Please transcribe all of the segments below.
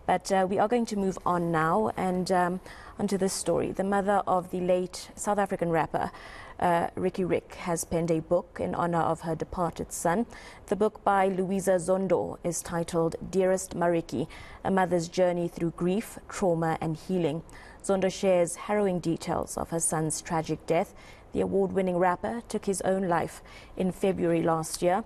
But we are going to move on now and onto this story. The mother of the late South African rapper Riky Rick has penned a book in honor of her departed son. The book by Louisa Zondo is titled Dearest MaRiky, A Mother's Journey Through Grief, Trauma and Healing. Zondo shares harrowing details of her son's tragic death. The award-winning rapper took his own life in February last year.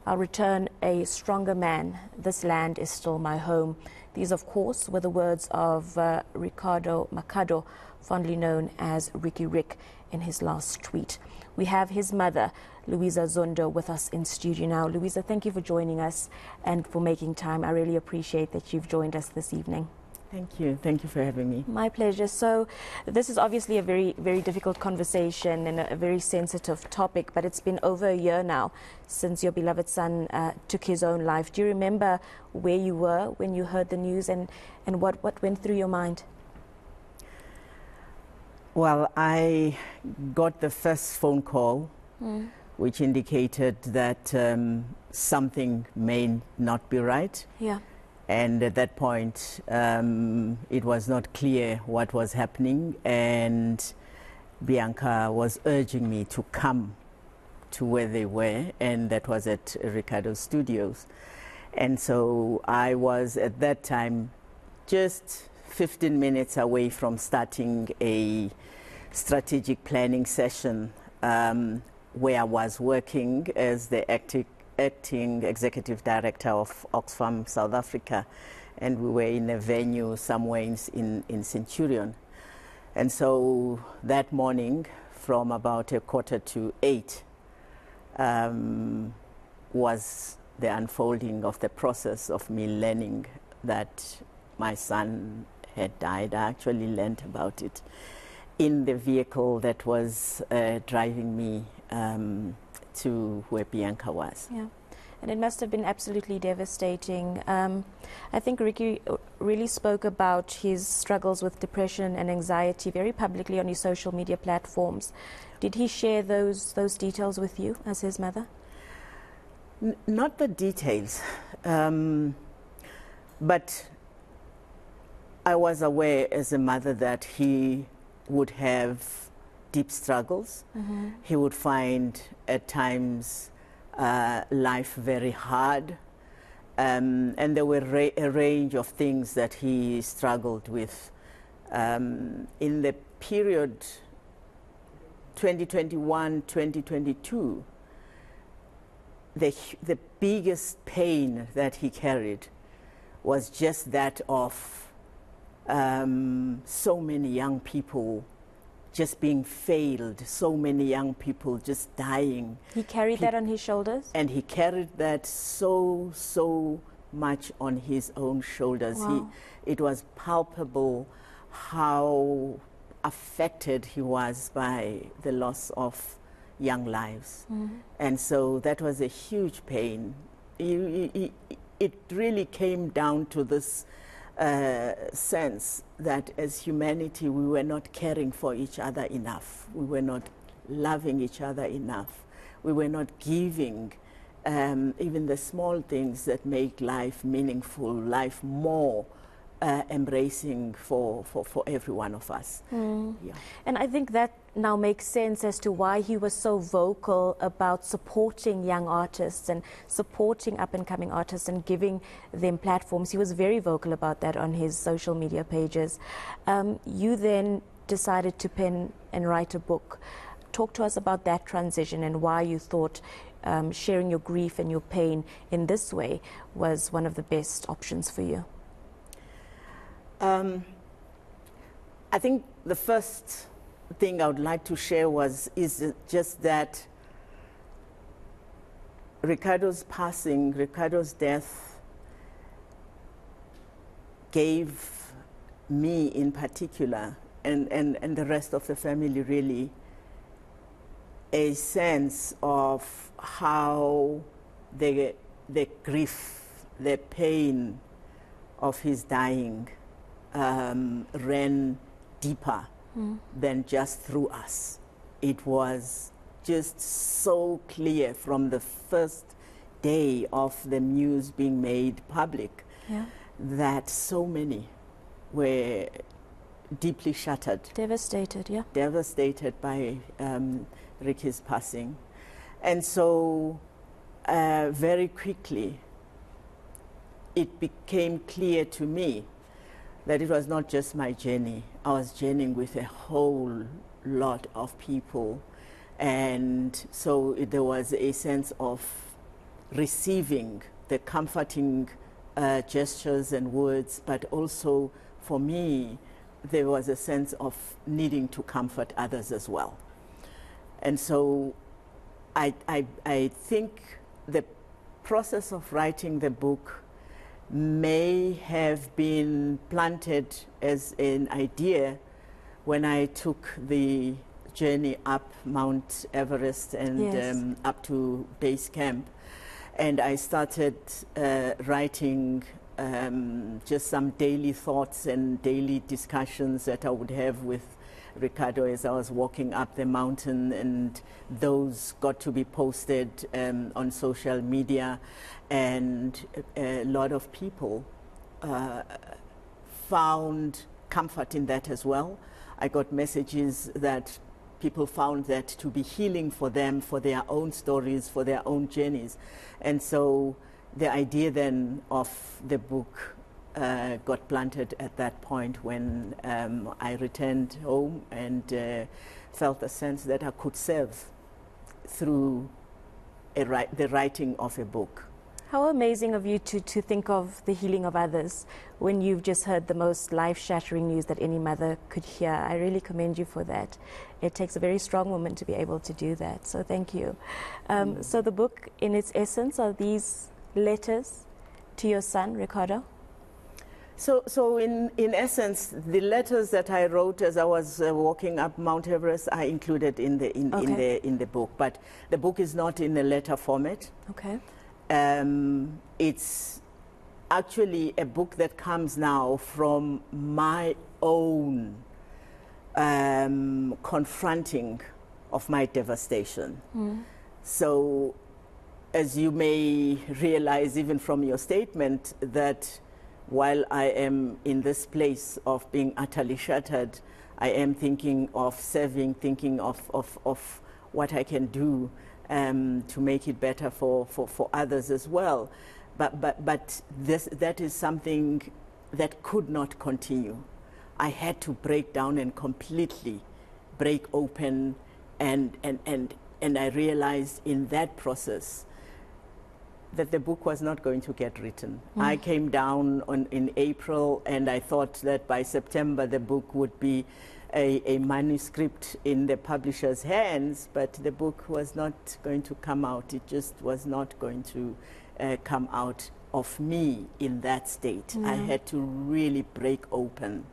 I'll return a stronger man. This land is still my home. These, of course, were the words of Ricardo Machado, fondly known as Riky Rick, in his last tweet. We have his mother, Louisa Zondo, with us in studio now. Louisa, thank you for joining us and for making time. I really appreciate that you've joined us this evening. Thank you. Thank you for having me. My pleasure. So this is obviously a very, very difficult conversation and a very sensitive topic, but it's been over a year now since your beloved son took his own life. Do you remember where you were when you heard the news and what went through your mind? Well, I got the first phone call, which indicated that something may not be right. Yeah. And at that point, it was not clear what was happening, and Bianca was urging me to come to where they were, and that was at Ricardo's studios. And so I was at that time just 15 minutes away from starting a strategic planning session where I was working as the acting executive director of Oxfam South Africa, and we were in a venue somewhere in Centurion. And so that morning, from about 7:45, was the unfolding of the process of me learning that my son had died. I actually learned about it in the vehicle that was driving me to where Bianca was. Yeah, and it must have been absolutely devastating. I think Riky really spoke about his struggles with depression and anxiety very publicly on his social media platforms. Did he share those details with you as his mother? Not the details, but I was aware as a mother that he would have deep struggles. He would find at times life very hard, and there were a range of things that he struggled with. In the period 2021-2022, the biggest pain that he carried was just that of so many young people just being failed, so many young people just dying. He carried that on his shoulders? And he carried that so much on his own shoulders. Wow. It was palpable how affected he was by the loss of young lives. And so that was a huge pain. It really came down to this sense that as humanity we were not caring for each other enough. We were not loving each other enough. We were not giving even the small things that make life meaningful, life more embracing for every one of us. Yeah. And I think that now makes sense as to why he was so vocal about supporting young artists and supporting up-and-coming artists and giving them platforms. He was very vocal about that on his social media pages. You then decided to pen and write a book. Talk to us about that transition and why you thought sharing your grief and your pain in this way was one of the best options for you. I think the first thing I would like to share is just that Ricardo's passing, Ricardo's death gave me in particular and the rest of the family really a sense of how the grief, the pain of his dying ran deeper than just through us. It was just so clear from the first day of the news being made public. Yeah. that so many were deeply shattered. Devastated, yeah. Devastated by Riky's passing. And so very quickly it became clear to me that it was not just my journey. I was journeying with a whole lot of people. And so there was a sense of receiving the comforting gestures and words, but also for me, there was a sense of needing to comfort others as well. And so I think the process of writing the book may have been planted as an idea when I took the journey up Mount Everest and Yes. up to base camp. And I started writing just some daily thoughts and daily discussions that I would have with Ricardo as I was walking up the mountain, and those got to be posted on social media, and a lot of people found comfort in that as well. I got messages that people found that to be healing for them, for their own stories, for their own journeys. And so the idea then of the book got planted at that point when I returned home and felt a sense that I could serve through the writing of a book. How amazing of you to think of the healing of others when you've just heard the most life-shattering news that any mother could hear. I really commend you for that. It takes a very strong woman to be able to do that, so thank you. So the book, in its essence, are these letters to your son, Ricardo? So in essence, the letters that I wrote as I was walking up Mount Everest are included in the book, but the book is not in a letter format. Okay. It's actually a book that comes now from my own confronting of my devastation. So as you may realize even from your statement, that while I am in this place of being utterly shattered, I am thinking of serving, thinking of what I can do to make it better for others as well. But that is something that could not continue. I had to break down and completely break open, and I realized in that process that the book was not going to get written. I came down in April, and I thought that by September the book would be a manuscript in the publisher's hands, but the book was not going to come out. It just was not going to come out of me in that state. I had to really break open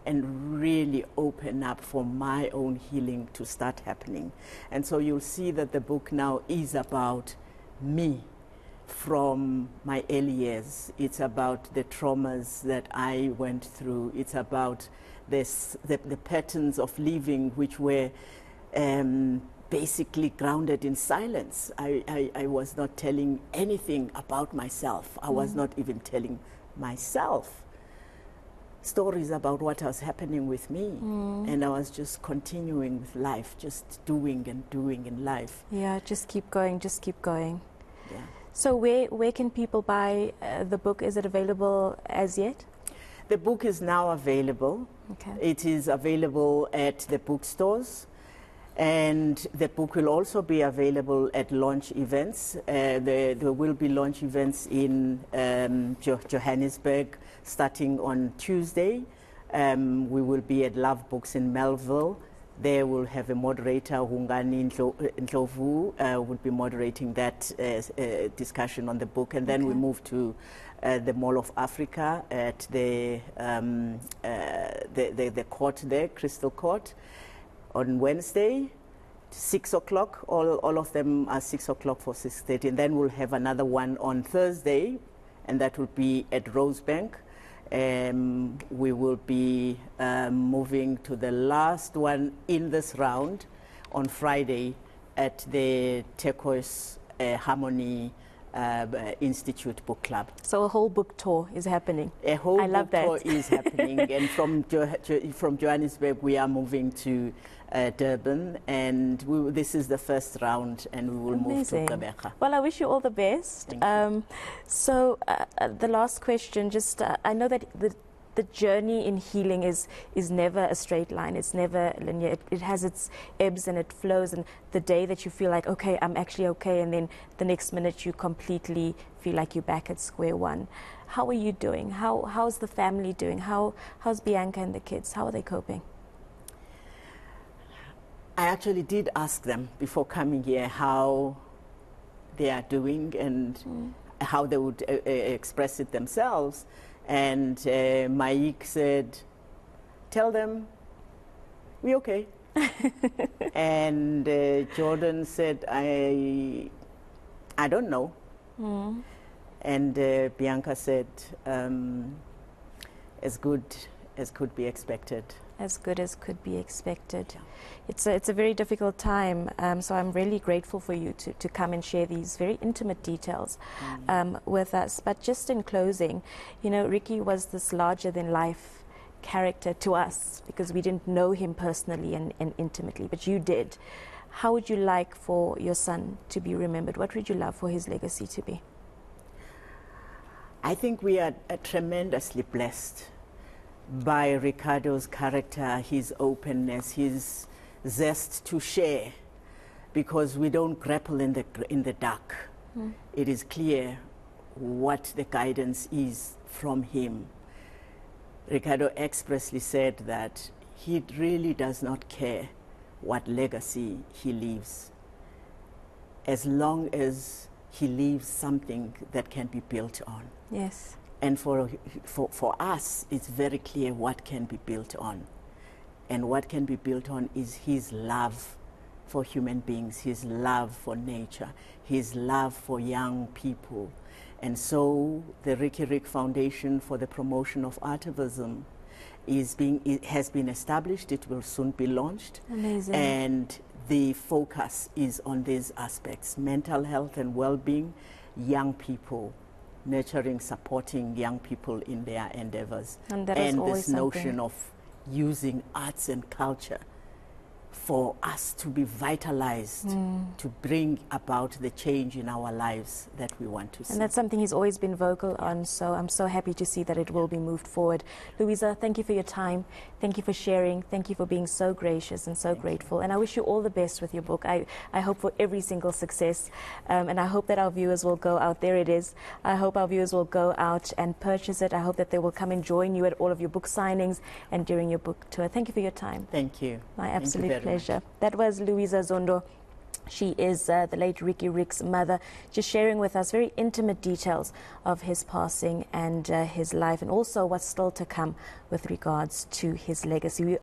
and really open up for my own healing to start happening. And so you'll see that the book now is about me from my early years. It's about the traumas that I went through. It's about the patterns of living which were basically grounded in silence. I was not telling anything about myself. I was not even telling myself stories about what was happening with me. And I was just continuing with life, just doing and doing in life. Yeah, just keep going, just keep going. Yeah. So where can people buy the book? Is it available as yet? The book is now available. Okay. It is available at the bookstores, and the book will also be available at launch events. There will be launch events in Johannesburg starting on Tuesday. We will be at Love Books in Melville. There we'll have a moderator, Hungani Ndlovu, will be moderating that discussion on the book. And then we move to the Mall of Africa at the court there, Crystal Court, on Wednesday, 6 o'clock. All of them are 6 o'clock for 6:30. And then we'll have another one on Thursday, and that will be at Rosebank. We will be moving to the last one in this round on Friday at the Turquoise Harmony Institute Book Club. So a whole book tour is happening. A whole I love book that. tour is happening, and from Johannesburg we are moving to Durban, and this is the first round, and we will Amazing. move to Gqeberha. Well, I wish you all the best. Thank you. So the last question, just I know that the journey in healing is never a straight line. It's never linear. It has its ebbs and it flows. And the day that you feel like, okay, I'm actually okay, and then the next minute you completely feel like you're back at square one. How are you doing? How's the family doing? How's Bianca and the kids? How are they coping? I actually did ask them before coming here how they are doing and how they would express it themselves. And Maik said, tell them we're okay. And Jordan said, I don't know. And Bianca said, as good as could be expected. As good as could be expected. Yeah. It's a very difficult time, so I'm really grateful for you to come and share these very intimate details with us. But just in closing, you know, Riky was this larger than life character to us because we didn't know him personally and intimately, but you did. How would you like for your son to be remembered? What would you love for his legacy to be? I think we are tremendously blessed by Ricardo's character, his openness, his zest to share, because we don't grapple in the dark. It is clear what the guidance is from him. Ricardo expressly said that he really does not care what legacy he leaves, as long as he leaves something that can be built on. Yes. And for us, it's very clear what can be built on. And what can be built on is his love for human beings, his love for nature, his love for young people. And so the Riky Rick Foundation for the Promotion of Artivism has been established. It will soon be launched. Amazing. And the focus is on these aspects: mental health and well-being, young people, nurturing, supporting young people in their endeavors, and this notion of using arts and culture for us to be vitalized, to bring about the change in our lives that we want to see. And that's something he's always been vocal on, so I'm so happy to see that it will be moved forward. Louisa, thank you for your time. Thank you for sharing. Thank you for being so gracious and so grateful. And I wish you all the best with your book. I hope for every single success. And I hope that our viewers will go out. There it is. I hope our viewers will go out and purchase it. I hope that they will come and join you at all of your book signings and during your book tour. Thank you for your time. Thank you. My absolute pleasure. That was Louisa Zondo. She is the late Riky Rick's mother, just sharing with us very intimate details of his passing and his life, and also what's still to come with regards to his legacy.